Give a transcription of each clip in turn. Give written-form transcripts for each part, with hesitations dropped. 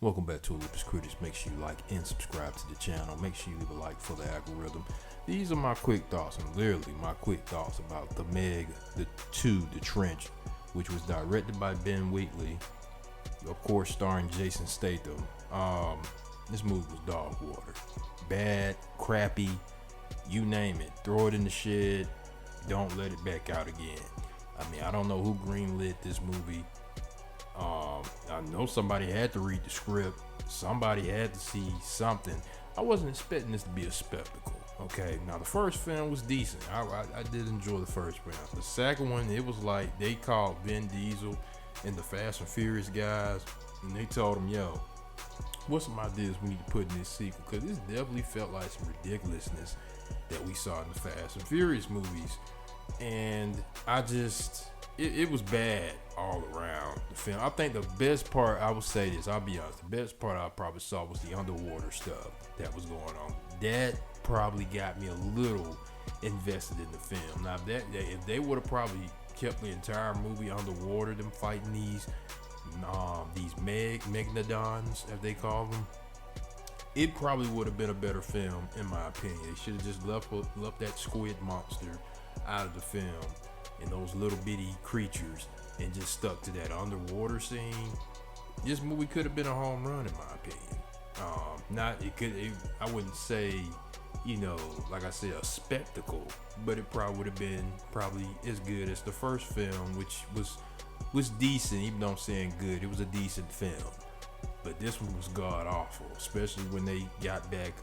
Welcome back to Olympus Critics. Make sure you like and subscribe to the channel. Make sure you leave a like for the algorithm. These are my quick thoughts, and literally my quick thoughts about The Meg, the Trench, which was directed by Ben Wheatley, of course starring Jason Statham. This movie was dog water. Bad, crappy, you name it. Throw it in the shed. Don't let it back out again. I mean, I don't know who greenlit this movie. I know somebody had to read the script. Somebody had to see something. I wasn't expecting this to be a spectacle. Okay, now the first film was decent. I did enjoy the first film. The second one, it was like they called Vin Diesel and the Fast and Furious guys, and they told him, yo, what's some ideas we need to put in this sequel? Because this definitely felt like some ridiculousness that we saw in the Fast and Furious movies. And it was bad all around the film. I think the best part, I would say this, I'll be honest, the best part I probably saw was the underwater stuff that was going on. That probably got me a little invested in the film. Now, if they would have probably kept the entire movie underwater, them fighting these Megalodons, as they call them, it probably would have been a better film, in my opinion. They should have just left that squid monster out of the film and those little bitty creatures and just stuck to that underwater scene. This movie could have been a home run, in my opinion. I wouldn't say, like I said, a spectacle, but it probably would have been as good as the first film, which was decent. Even though I'm saying good, it was a decent film. But this one was god awful, especially when they got back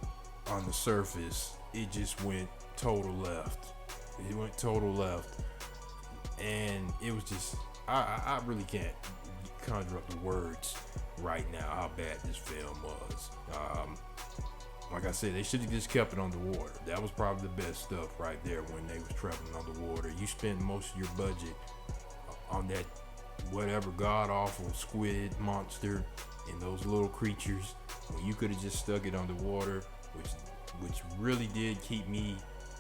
on the surface. It just went total left. It went total left. And it was just, I really can't conjure up the words right now how bad this film was. Like I said, they should have just kept it underwater. That was probably the best stuff right there when they was traveling underwater. You spent most of your budget on that whatever god awful squid monster and those little creatures, when you could have just stuck it underwater, which really did keep me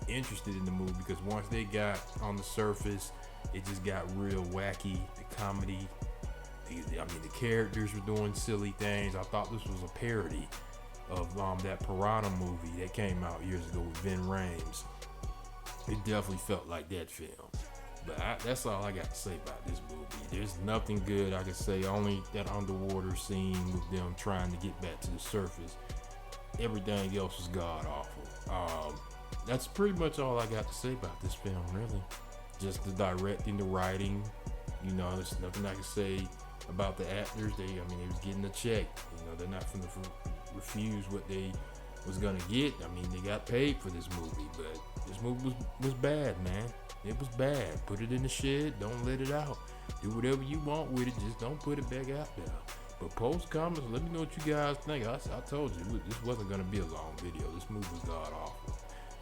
interested in the movie, because once they got on the surface, it just got real wacky. The comedy, the characters were doing silly things. I thought this was a parody of that Piranha movie that came out years ago with Vin Rames. It definitely felt like that film. But that's all I got to say about this movie. There's nothing good I can say, only that underwater scene with them trying to get back to the surface. Everything else was god awful. That's pretty much all I got to say about this film, really. Just the directing, the writing, there's nothing I can say about the actors. They was getting a check. They're not going to refuse what they was gonna get. They got paid for this movie, but this movie was bad, man. It was bad. Put it in the shed. Don't let it out. Do whatever you want with it. Just don't put it back out there. But post comments. Let me know what you guys think. I told you this wasn't gonna be a long video. This movie was god awful.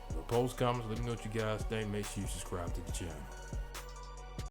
But post comments. Let me know what you guys think. Make sure you subscribe to the channel.